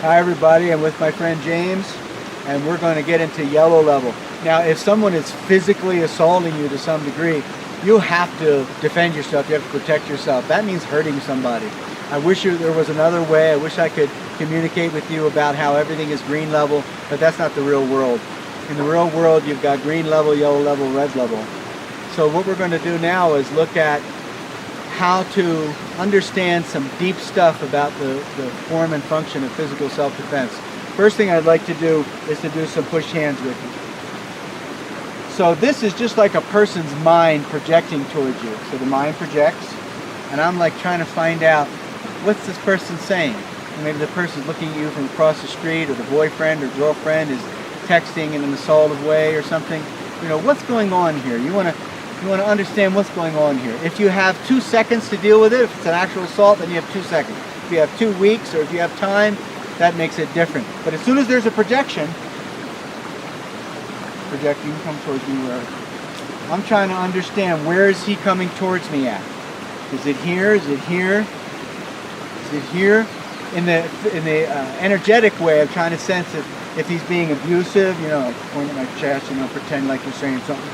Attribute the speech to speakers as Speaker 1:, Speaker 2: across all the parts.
Speaker 1: Hi everybody, I'm with my friend James, and we're going to get into yellow level. Now, if someone is physically assaulting you to some degree, you have to defend yourself, you have to protect yourself. That means hurting somebody. I wish there was another way. I wish I could communicate with you about how everything is green level, but that's not the real world. In the real world, you've got green level, yellow level, red level. So what we're going to do now is look at how to understand some deep stuff about the form and function of physical self-defense. First thing I'd like to do is to do some push hands with you. So this is just like a person's mind projecting towards you. So the mind projects, and I'm like trying to find out, what's this person saying? Maybe the person's looking at you from across the street, or the boyfriend or girlfriend is texting in an assaultive way or something. You know, what's going on here? You want to understand what's going on here. If you have 2 seconds to deal with it, if it's an actual assault, then you have 2 seconds. If you have 2 weeks, or if you have time, that makes it different. But as soon as there's a projecting come towards me, I'm trying to understand, where is he coming towards me at? Is it here? Is it here? Is it here? In the energetic way, I'm trying to sense if he's being abusive, you know, point at my chest, you know, pretend like you're saying something,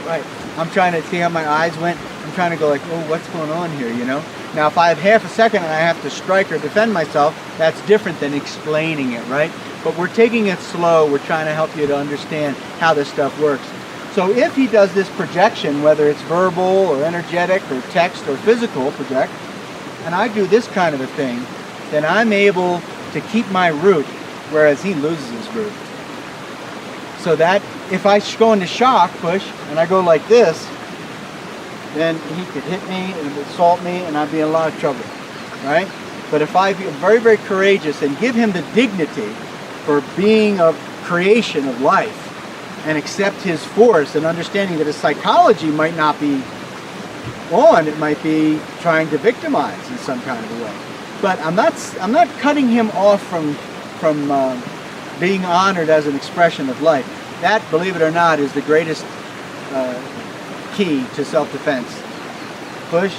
Speaker 1: right. I'm trying to see how my eyes went. I'm trying to go like, oh, what's going on here, you know? Now, if I have half a second and I have to strike or defend myself, that's different than explaining it, right? But we're taking it slow. We're trying to help you to understand how this stuff works. So if he does this projection, whether it's verbal or energetic or text or physical project, and I do this kind of a thing, then I'm able to keep my root, whereas he loses his root. So that if I go into shock, push, and I go like this, then he could hit me and assault me, and I'd be in a lot of trouble, right? But if I be very, very courageous and give him the dignity for being a creation of life, and accept his force, and understanding that his psychology might not be on, it might be trying to victimize in some kind of a way. But I'm not cutting him off from being honored as an expression of life. That, believe it or not, is the greatest key to self-defense. Push.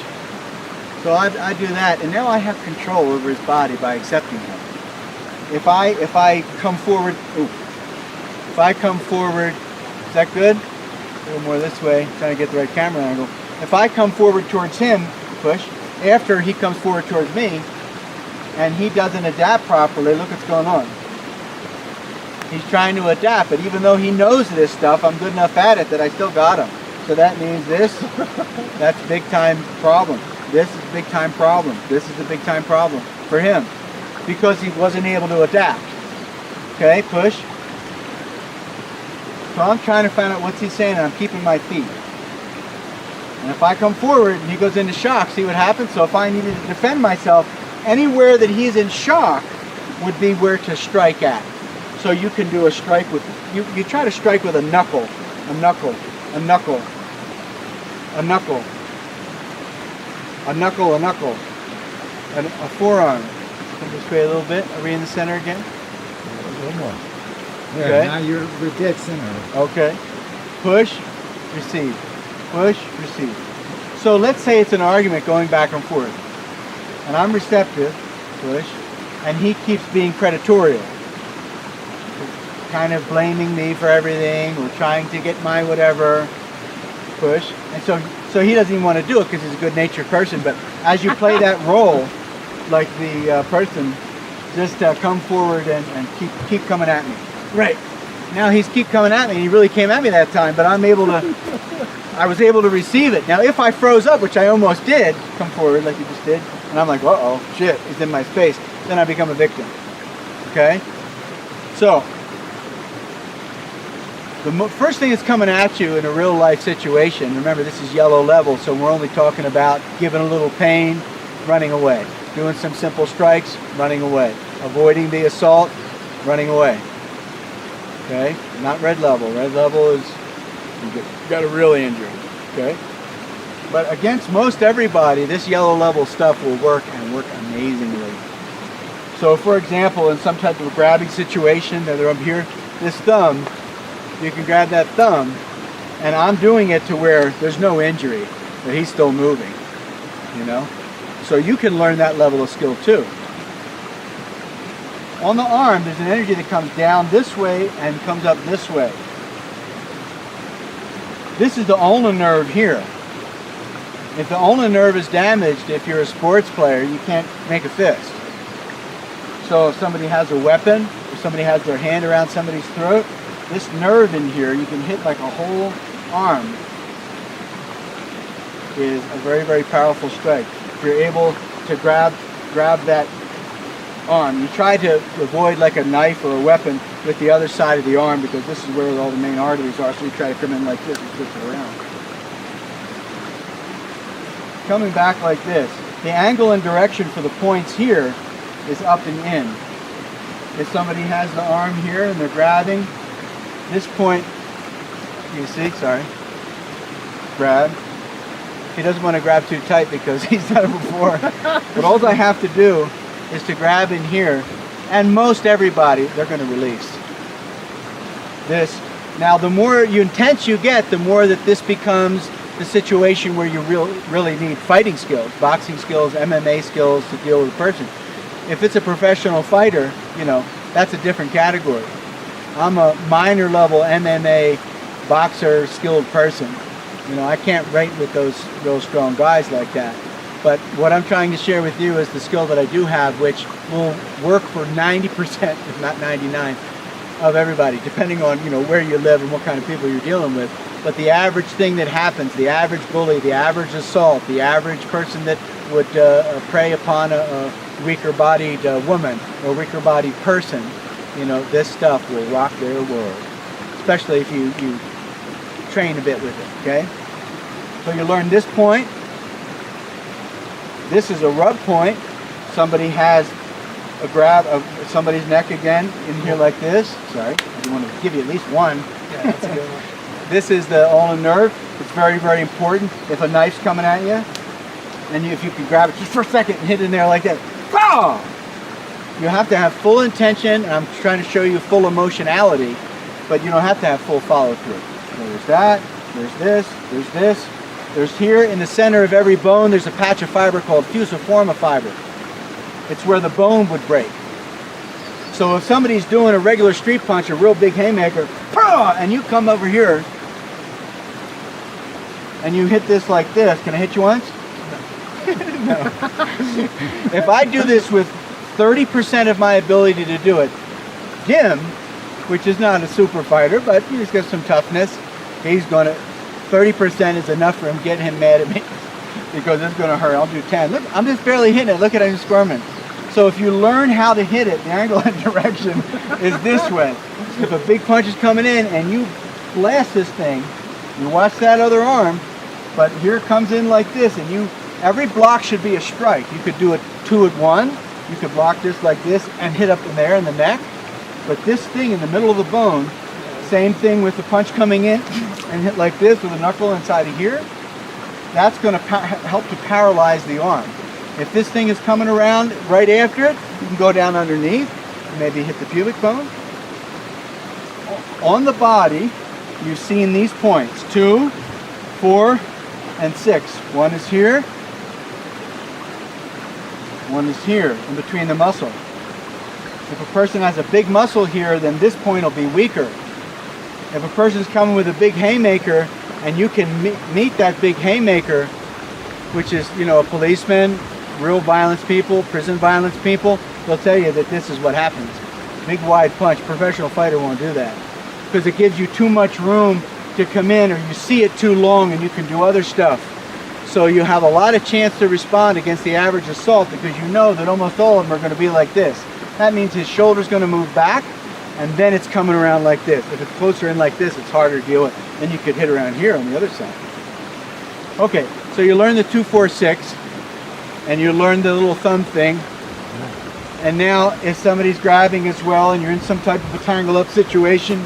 Speaker 1: So I do that, and now I have control over his body by accepting him. If I come forward, is that good? A little more this way, trying to get the right camera angle. If I come forward towards him, push, after he comes forward towards me, and he doesn't adapt properly, look what's going on. He's trying to adapt, but even though he knows this stuff, I'm good enough at it that I still got him. So that means this, that's big time problem. This is a big time problem. This is a big time problem for him, because he wasn't able to adapt. Okay, push. So I'm trying to find out what's he saying, and I'm keeping my feet. And if I come forward and he goes into shock, see what happens? So if I needed to defend myself, anywhere that he's in shock would be where to strike at. So you can do a strike with, you try to strike with a knuckle, a knuckle, a knuckle, a knuckle, a knuckle, a knuckle, and a forearm. Come this way a little bit. Are we in the center again?
Speaker 2: A little more. Yeah,
Speaker 1: okay.
Speaker 2: Now we're dead center.
Speaker 1: Okay. Push, receive. Push, receive. So let's say it's an argument going back and forth. And I'm receptive, push, and he keeps being predatorial. Kind of blaming me for everything, or trying to get my whatever, push. And so he doesn't even want to do it because he's a good-natured person, but as you play that role, like the person, just come forward and keep coming at me. Right. Now he's keep coming at me, and he really came at me that time, but I was able to receive it. Now if I froze up, which I almost did, come forward like you just did, and I'm like, uh-oh, shit, he's in my space, then I become a victim. Okay? So, the first thing that's coming at you in a real life situation, remember this is yellow level, so we're only talking about giving a little pain, running away. Doing some simple strikes, running away. Avoiding the assault, running away. Okay? Not red level. Red level is you got a real injury. Okay? But against most everybody, this yellow level stuff will work, and work amazingly. So for example, in some type of a grabbing situation, that they're up here, this thumb, you can grab that thumb, and I'm doing it to where there's no injury, but he's still moving, you know? So you can learn that level of skill too. On the arm, there's an energy that comes down this way and comes up this way. This is the ulnar nerve here. If the ulnar nerve is damaged, if you're a sports player, you can't make a fist. So if somebody has a weapon, if somebody has their hand around somebody's throat, this nerve in here, you can hit like a whole arm, is a very, very powerful strike. If you're able to grab that arm, you try to avoid like a knife or a weapon with the other side of the arm, because this is where all the main arteries are, so you try to come in like this and twist it around. Coming back like this. The angle and direction for the points here is up and in. If somebody has the arm here and they're grabbing, this point, you see, sorry, grab. He doesn't want to grab too tight because he's done it before. But all I have to do is to grab in here, and most everybody, they're going to release. This. Now, the more intense you get, the more that this becomes the situation where you really need fighting skills, boxing skills, MMA skills to deal with a person. If it's a professional fighter, you know, that's a different category. I'm a minor level MMA boxer, skilled person. You know, I can't rate with those real strong guys like that. But what I'm trying to share with you is the skill that I do have, which will work for 90%, if not 99%, of everybody, depending on, you know, where you live and what kind of people you're dealing with. But the average thing that happens, the average bully, the average assault, the average person that would prey upon a weaker-bodied woman or weaker-bodied person, you know, this stuff will rock their world, especially if you train a bit with it, okay? So you learn this point. This is a rub point. Somebody has a grab of somebody's neck again in here like this. Sorry, I want to give you at least one.
Speaker 3: Yeah, that's a good one.
Speaker 1: This is the ulnar nerve. It's very, very important. If a knife's coming at you, and if you can grab it just for a second and hit it in there like that, ah! You have to have full intention, and I'm trying to show you full emotionality, but you don't have to have full follow through. So there's that, there's this, there's this. There's here in the center of every bone, there's a patch of fiber called fusiform fiber. It's where the bone would break. So if somebody's doing a regular street punch, a real big haymaker, and you come over here and you hit this like this, can I hit you once? No. If I do this with 30% of my ability to do it, Jim, which is not a super fighter, but he's got some toughness, he's going to, 30% is enough for him, get him mad at me because it's going to hurt. I'll do 10. Look, I'm just barely hitting it. Look at him squirming. So if you learn how to hit it, the angle and direction is this way. If a big punch is coming in and you blast this thing, you watch that other arm, but here it comes in like this, and every block should be a strike. You could do it 2 at 1. You could block this like this and hit up in there in the neck. But this thing in the middle of the bone, same thing with the punch coming in and hit like this with a knuckle inside of here. That's going to help to paralyze the arm. If this thing is coming around right after it, you can go down underneath, maybe hit the pubic bone. On the body, you've seen these points, 2, 4, and 6. One is here. One is here, in between the muscle. If a person has a big muscle here, then this point will be weaker. If a person's coming with a big haymaker, and you can meet that big haymaker, which is, you know, a policeman, real violence people, prison violence people, they'll tell you that this is what happens. Big wide punch. Professional fighter won't do that because it gives you too much room to come in, or you see it too long and you can do other stuff. So you have a lot of chance to respond against the average assault because you know that almost all of them are going to be like this. That means his shoulder's going to move back, and then it's coming around like this. If it's closer in like this, it's harder to deal with. Then you could hit around here on the other side. Okay, so you learn the 2, 4, 6, and you learn the little thumb thing. And now if somebody's grabbing as well and you're in some type of a tangle up situation,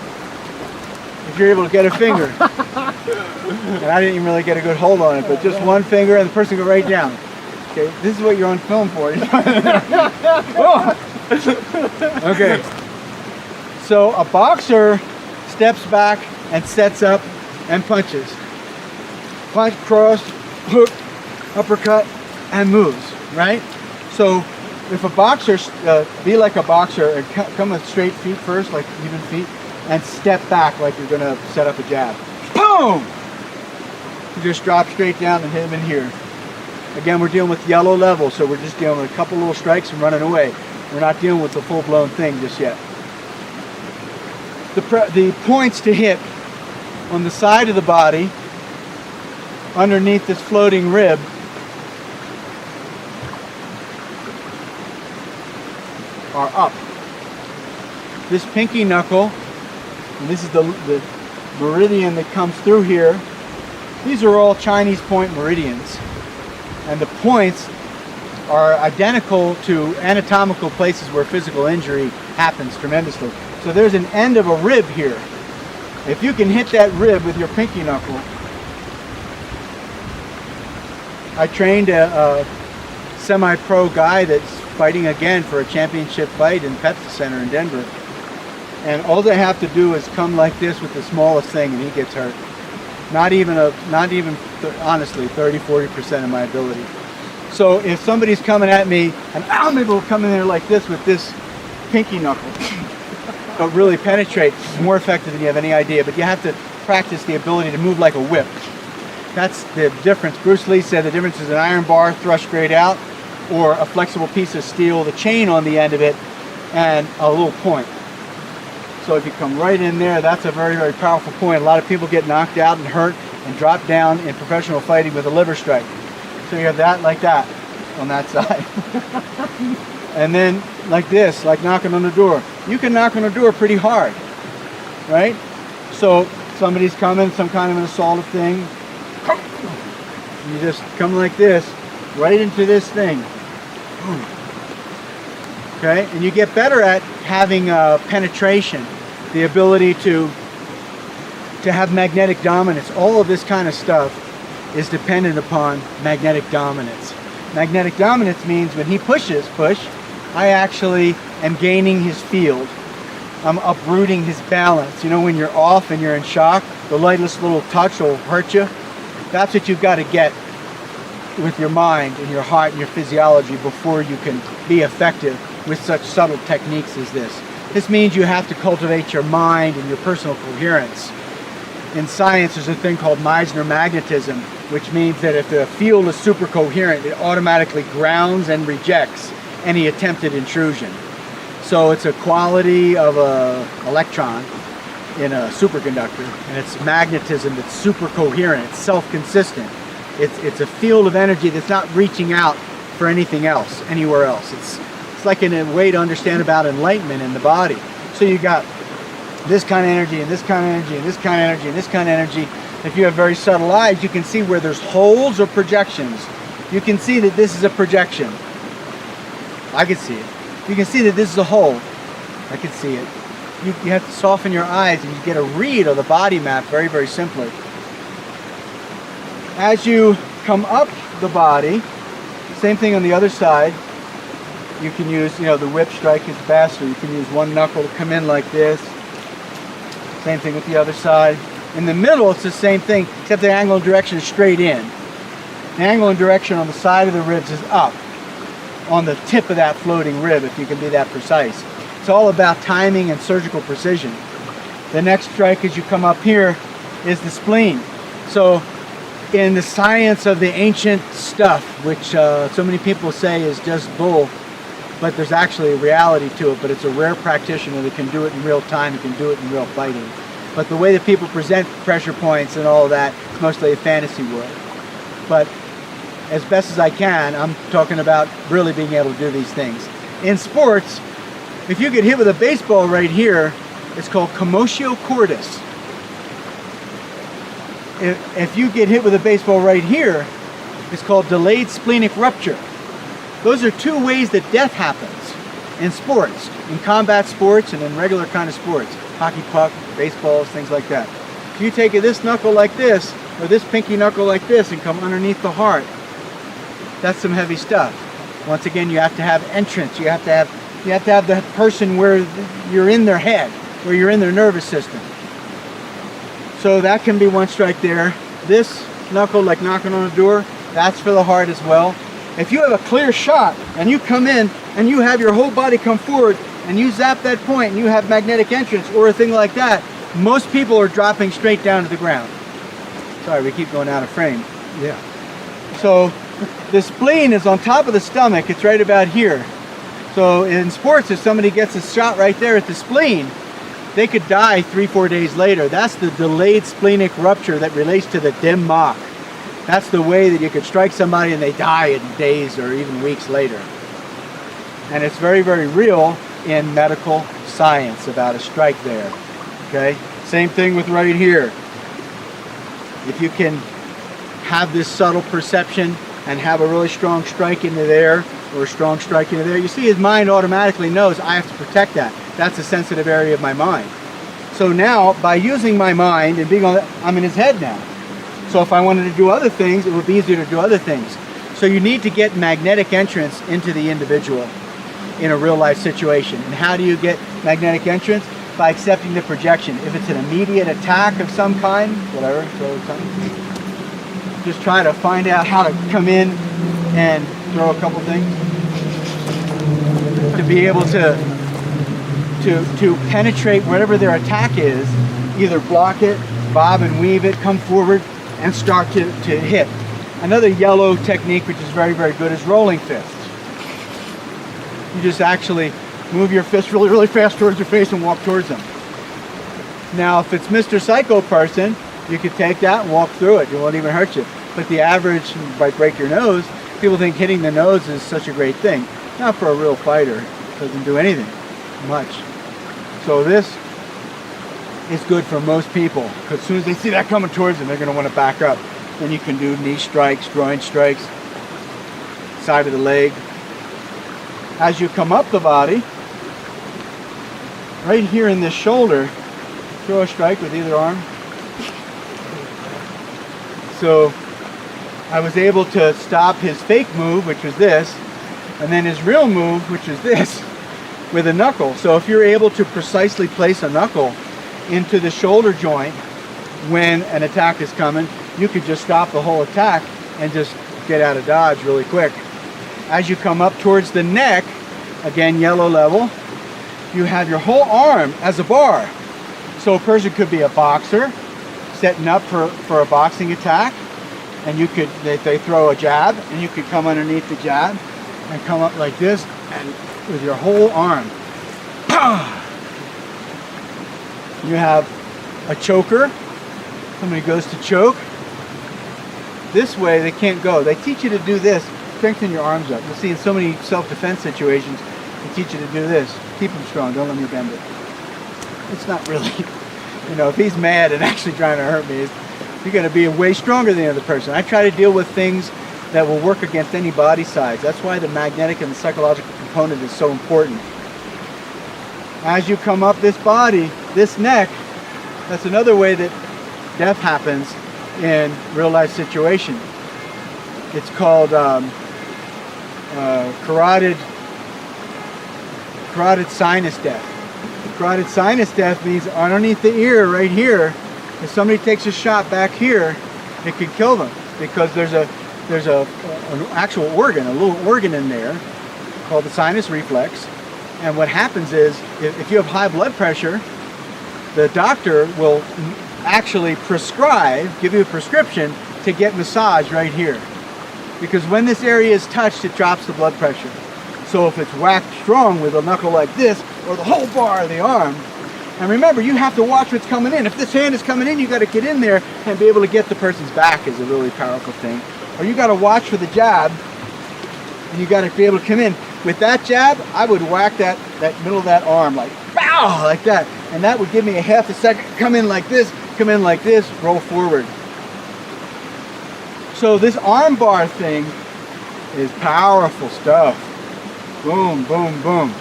Speaker 1: if you're able to get a finger, and I didn't even really get a good hold on it, but just one finger and the person go right down. Okay, this is what you're on film for. Okay, so a boxer steps back and sets up and punches. Punch, cross, hook, uppercut, and moves, right? So if a boxer, be like a boxer and come with straight feet first, like even feet, and step back like you're gonna set up a jab. Boom! You just drop straight down and hit him in here. Again, we're dealing with yellow level, so we're just dealing with a couple little strikes and running away. We're not dealing with the full-blown thing just yet. The points to hit on the side of the body, underneath this floating rib, are up. This pinky knuckle, and this is the meridian that comes through here. These are all Chinese point meridians, and the points are identical to anatomical places where physical injury happens tremendously. So there's an end of a rib here. If you can hit that rib with your pinky knuckle. I trained a semi-pro guy that's fighting again for a championship fight in Pepsi Center in Denver. And all they have to do is come like this with the smallest thing and he gets hurt. Not even honestly, 30-40% of my ability. So if somebody's coming at me, and I'm able to come in there like this with this pinky knuckle, but really penetrate more effective than you have any idea. But you have to practice the ability to move like a whip. That's the difference. Bruce Lee said the difference is an iron bar thrust straight out, or a flexible piece of steel, the chain on the end of it, and a little point. So if you come right in there, that's a very, very powerful point. A lot of people get knocked out and hurt and drop down in professional fighting with a liver strike. So you have that like that on that side. And then like this, like knocking on the door. You can knock on the door pretty hard, right? So somebody's coming, some kind of an assaultive thing. You just come like this, right into this thing. Okay, and you get better at having penetration, the ability to have magnetic dominance. All of this kind of stuff is dependent upon magnetic dominance. Magnetic dominance means when he pushes, I actually am gaining his field. I'm uprooting his balance. You know, when you're off and you're in shock, the lightest little touch will hurt you. That's what you've got to get with your mind and your heart and your physiology before you can be effective with such subtle techniques as this. This means you have to cultivate your mind and your personal coherence. In science, there's a thing called Meissner magnetism, which means that if the field is super coherent, it automatically grounds and rejects any attempted intrusion. So it's a quality of an electron in a superconductor, and it's magnetism that's super coherent, it's self-consistent. It's a field of energy that's not reaching out for anything else, anywhere else. It's like in a way to understand about enlightenment in the body. So you got this kind of energy, and this kind of energy, and this kind of energy, and this kind of energy. If you have very subtle eyes, you can see where there's holes or projections. You can see that this is a projection. I can see it. You can see that this is a hole. I can see it. You have to soften your eyes, and you get a read of the body map very, very simply. As you come up the body, same thing on the other side. You can use, the whip strike is best, or you can use one knuckle to come in like this. Same thing with the other side. In the middle, it's the same thing, except the angle and direction is straight in. The angle and direction on the side of the ribs is up, on the tip of that floating rib, if you can be that precise. It's all about timing and surgical precision. The next strike as you come up here is the spleen. So in the science of the ancient stuff, which so many people say is just bull, but there's actually a reality to it, but it's a rare practitioner that can do it in real time and can do it in real fighting. But the way that people present pressure points and all of that, it's mostly a fantasy world. But as best as I can, I'm talking about really being able to do these things. In sports, if you get hit with a baseball right here, it's called commotio cordis. If you get hit with a baseball right here, it's called delayed splenic rupture. Those are two ways that death happens in sports, in combat sports and in regular kind of sports. Hockey puck, baseballs, things like that. If you take this knuckle like this, or this pinky knuckle like this, and come underneath the heart, that's some heavy stuff. Once again, you have to have entrance. You have to have the person where you're in their head, where you're in their nervous system. So that can be one strike there. This knuckle, like knocking on a door, that's for the heart as well. If you have a clear shot and you come in and you have your whole body come forward and you zap that point and you have magnetic entrance or a thing like that, most people are dropping straight down to the ground. Sorry, we keep going out of frame.
Speaker 2: Yeah.
Speaker 1: So the spleen is on top of the stomach. It's right about here. So in sports, if somebody gets a shot right there at the spleen, they could die 3-4 days later. That's the delayed splenic rupture that relates to the dim mach. That's the way that you could strike somebody and they die in days or even weeks later. And it's very, very real in medical science about a strike there. Okay? Same thing with right here. If you can have this subtle perception and have a really strong strike into there or a strong strike into there, you see his mind automatically knows I have to protect that. That's a sensitive area of my mind. So now, by using my mind and being on, I'm in his head now. So if I wanted to do other things, it would be easier to do other things. So you need to get magnetic entrance into the individual in a real life situation. And how do you get magnetic entrance? By accepting the projection. If it's an immediate attack of some kind, whatever, just try to find out how to come in and throw a couple things. To be able to penetrate whatever their attack is, either block it, bob and weave it, come forward, and start to hit. Another yellow technique which is very, very good is rolling fists. You just actually move your fist really, really fast towards your face and walk towards them. Now, if it's Mr. Psycho person, you could take that and walk through it. It won't even hurt you. But the average, you might break your nose. People think hitting the nose is such a great thing. Not for a real fighter. It doesn't do anything much. So this is good for most people, because as soon as they see that coming towards them, they're going to want to back up. Then you can do knee strikes, groin strikes, side of the leg. As you come up the body, right here in this shoulder, throw a strike with either arm. So I was able to stop his fake move, which was this, and then his real move, which is this, with a knuckle. So if you're able to precisely place a knuckle into the shoulder joint when an attack is coming, you could just stop the whole attack and just get out of dodge really quick. As you come up towards the neck, again yellow level, you have your whole arm as a bar. So a person could be a boxer setting up for a boxing attack, and you could they throw a jab and you could come underneath the jab and come up like this and with your whole arm. You have a choker. Somebody goes to choke. This way they can't go. They teach you to do this. Strengthen your arms up. You'll see in so many self-defense situations, they teach you to do this. Keep them strong. Don't let me bend it. It's not really, if he's mad and actually trying to hurt me, you're going to be way stronger than the other person. I try to deal with things that will work against any body size. That's why the magnetic and the psychological component is so important. As you come up this body, this neck, that's another way that death happens in real life situation. It's called carotid sinus death. Carotid sinus death means underneath the ear right here, if somebody takes a shot back here, it could kill them, because there's an actual organ, a little organ in there called the sinus reflex. And what happens is, if you have high blood pressure, the doctor will actually give you a prescription to get massage right here. Because when this area is touched, it drops the blood pressure. So if it's whacked strong with a knuckle like this, or the whole bar of the arm, and remember, you have to watch what's coming in. If this hand is coming in, you got to get in there and be able to get the person's back is a really powerful thing. Or you got to watch for the jab, and you got to be able to come in. With that jab, I would whack that middle of that arm like, bow, like that. And that would give me a half a second, come in like this, roll forward. So this arm bar thing is powerful stuff. Boom, boom, boom.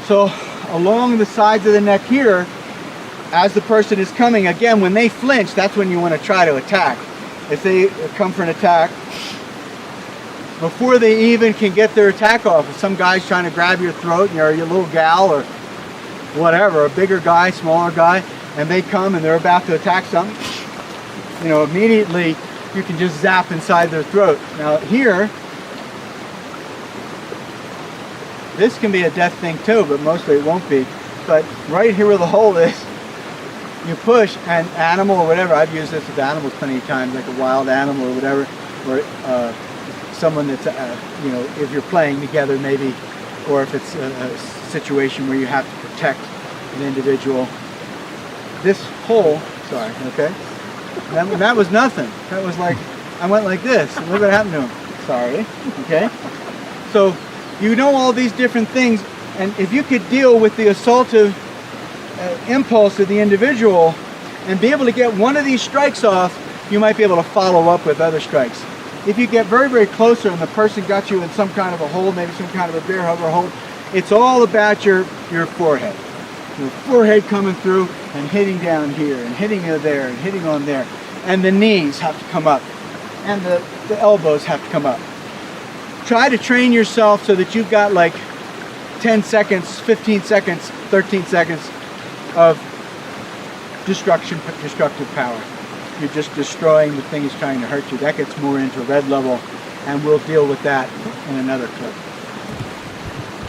Speaker 1: So along the sides of the neck here, as the person is coming, again, when they flinch, that's when you want to try to attack. If they come for an attack, before they even can get their attack off, if some guy's trying to grab your throat and you're a little gal or whatever, a bigger guy, smaller guy, and they come and they're about to attack something, immediately you can just zap inside their throat. Now here, This can be a death thing too, but mostly it won't be. But right here where the hole is, you push, and animal or whatever, I've used this with animals plenty of times, like a wild animal or whatever, or someone that's, you know, if you're playing together maybe, or if it's a situation where you have to protect an individual. This hole, sorry, okay? That was nothing. That was like, I went like this, and look what happened to him. Sorry, okay? So, you know all these different things, and if you could deal with the assaultive impulse of the individual and be able to get one of these strikes off, you might be able to follow up with other strikes. If you get very, very closer and the person got you in some kind of a hold, maybe some kind of a bear hug or hold, it's all about your forehead. Your forehead coming through and hitting down here and hitting there and hitting on there. And the knees have to come up and the elbows have to come up. Try to train yourself so that you've got like 10 seconds, 15 seconds, 13 seconds of destructive power. You're just destroying the thing that's trying to hurt you. That gets more into red level, and we'll deal with that in another clip.